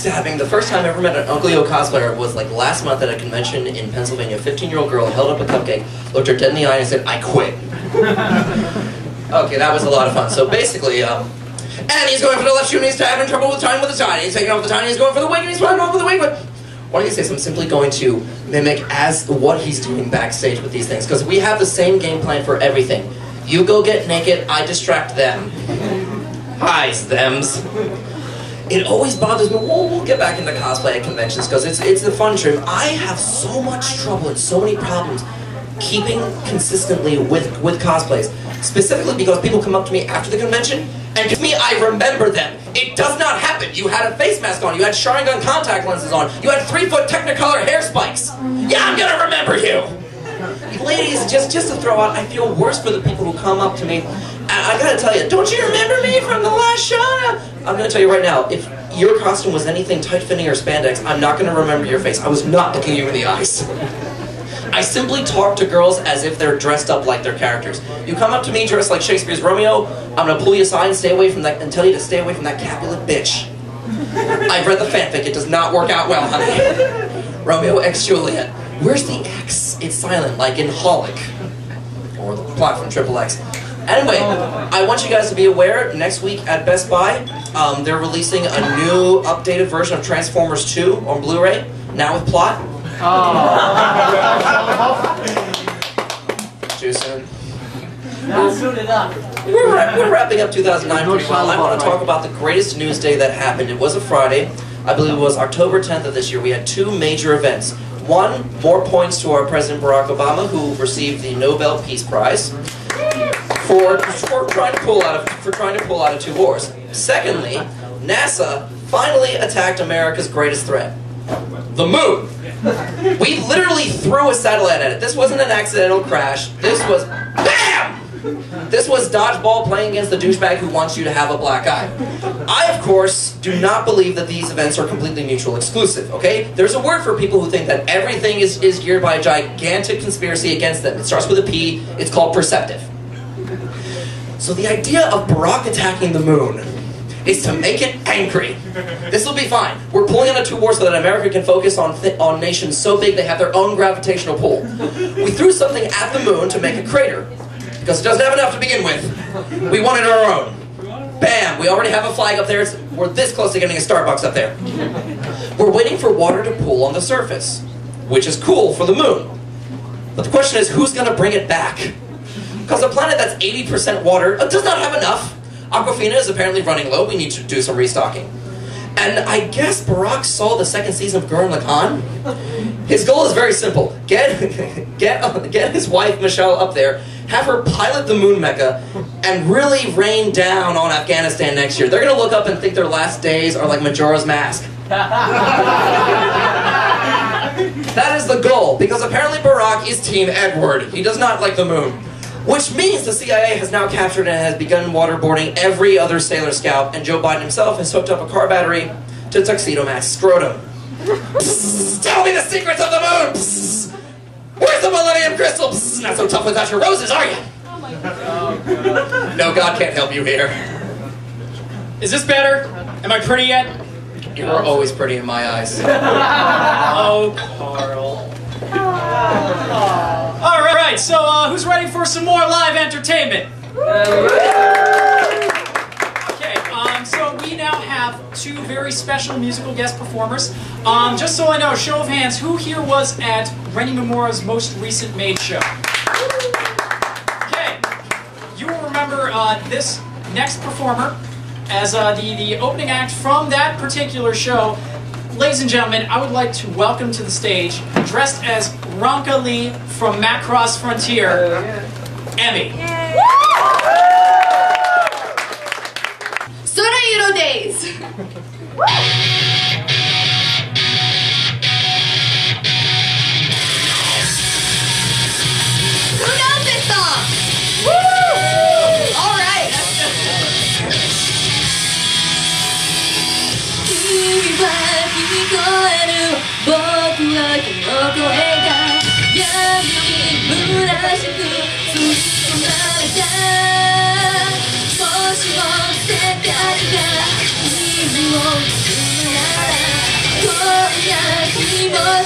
backstabbing. The first time I ever met an Uncle Yo cosplayer was like last month at a convention in Pennsylvania. A 15-year-old girl held up a cupcake, looked her dead in the eye and said, "I quit." Okay, that was a lot of fun. So basically, and he's going for the left shoe and he's having trouble with time with the tiny. He's taking off the tiny, he's going for the wing and he's running off with the wing. But what do you say? So I'm simply going to mimic as what he's doing backstage with these things. Because we have the same game plan for everything. You go get naked, I distract them. Hi's thems. It always bothers me. We'll get back into cosplay at conventions because it's the fun trip. I have so much trouble and so many problems keeping consistently with cosplays. Specifically because people come up to me after the convention and to me I remember them. It does not happen. You had a face mask on, you had Sharingan contact lenses on, you had 3-foot Technicolor hair spikes. Yeah, I'm gonna remember you! Ladies, just to throw out, I feel worse for the people who come up to me. I gotta tell you, don't you remember me from the last show? I'm gonna tell you right now, if your costume was anything tight-fitting or spandex, I'm not gonna remember your face. I was not looking you in the eyes. I simply talk to girls as if they're dressed up like their characters. You come up to me dressed like Shakespeare's Romeo, I'm gonna pull you aside and stay away from that and tell you to stay away from that Capulet bitch. I've read the fanfic, it does not work out well, honey. Romeo x Juliet. Where's the X? It's silent, like in Holic. Or the plot from Triple X. Anyway, I want you guys to be aware, next week at Best Buy, they're releasing a new updated version of Transformers 2 on Blu-ray, now with plot. Too soon. Not soon enough. We're wrapping up 2009 pretty well. I want to talk about the greatest news day that happened. It was a Friday. I believe it was October 10th of this year. We had two major events. One, more points to our President Barack Obama, who received the Nobel Peace Prize for trying to pull out of two wars. Secondly, NASA finally attacked America's greatest threat, the moon. We literally threw a satellite at it. This wasn't an accidental crash. This was BAM! This was dodgeball playing against the douchebag who wants you to have a black eye. I, of course, do not believe that these events are completely mutual exclusive, okay? There's a word for people who think that everything is geared by a gigantic conspiracy against them. It starts with a P. It's called perceptive. So the idea of Barack attacking the moon is to make it angry. This will be fine. We're pulling on a two war so that America can focus on nations so big they have their own gravitational pull. We threw something at the moon to make a crater, because it doesn't have enough to begin with. We wanted our own. Bam! We already have a flag up there. We're this close to getting a Starbucks up there. We're waiting for water to pool on the surface, which is cool for the moon. But the question is, who's going to bring it back? Because a planet that's 80% water does not have enough. Aquafina is apparently running low. We need to do some restocking. And I guess Barack saw the second season of Gurren Lagann. His goal is very simple. Get his wife, Michelle, up there, have her pilot the moon mecha, and really rain down on Afghanistan next year. They're going to look up and think their last days are like Majora's Mask. That is the goal, because apparently Barack is Team Edward. He does not like the moon. Which means the CIA has now captured and has begun waterboarding every other Sailor Scout, and Joe Biden himself has hooked up a car battery to Tuxedo Matt's scrotum. Psst, tell me the secrets of the moon! Psst. Where's the Millennium Crystal? Psst, not so tough without your roses, are you? Oh my God. No, God can't help you here. Is this better? Am I pretty yet? You are always pretty in my eyes. Oh, Carl. Alright, so who's ready for some more live entertainment? Okay, so we now have two very special musical guest performers. Just so I know, show of hands, who here was at Renny Memoria's most recent Maid show? Okay, you will remember this next performer as the opening act from that particular show. Ladies and gentlemen, I would like to welcome to the stage, dressed as Ronka Lee from Macross Frontier, Emi. Sorairo Days! Who knows this song? Woo! Alright!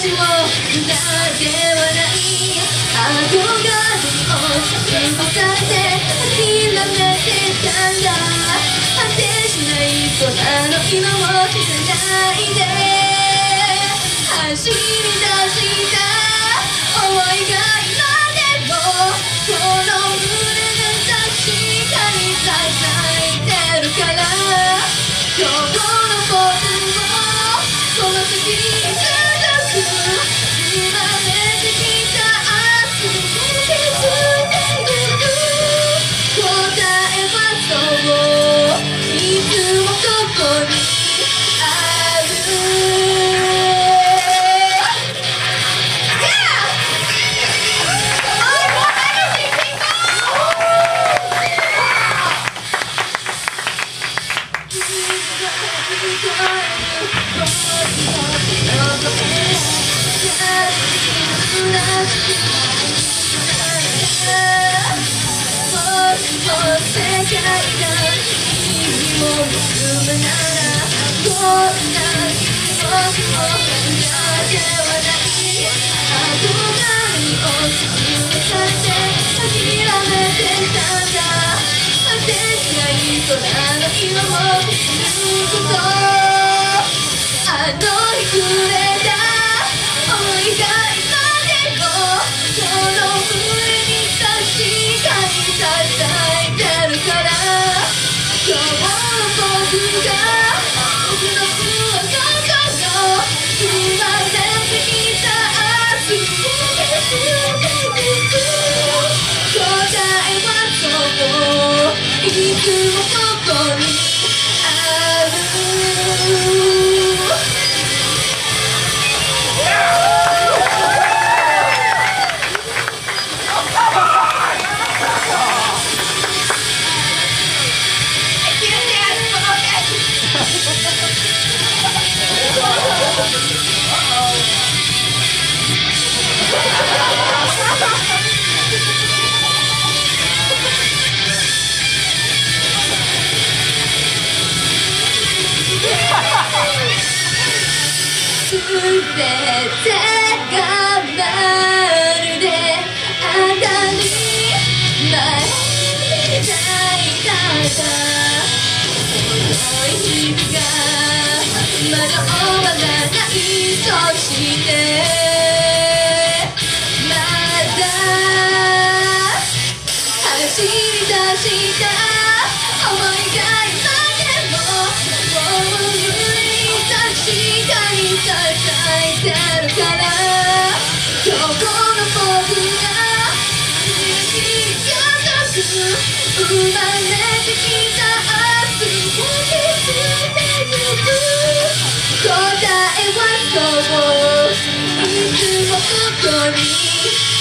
しも無駄ではない憧れを過ごされて諦めてたんだ果てしない空の色を消さないで走り出した思いが今でもこの胸で確かに咲いてるから今日の僕をこの先に続く生まれてきた明日に気づいてゆく答えはそういつもここにある世界が君を結ぶならこんな気持ちも無駄ではない憧れに押しつぶされて諦めてたんだ果てしない空の色を見ることあの日くれた想いが今でもこの胸に確かに咲いてるから今日の僕が僕の不安の生まれてきた明日に気づいてゆく答えはそういつもここにあるすべてがまるで当たり前みたいだった遅い日々がまだ終わらないそしてまだ走り出した思いが今でももう胸に確かに咲いてるから今日この僕が生まれてきた明日に気づいてゆく答えはそういつもここに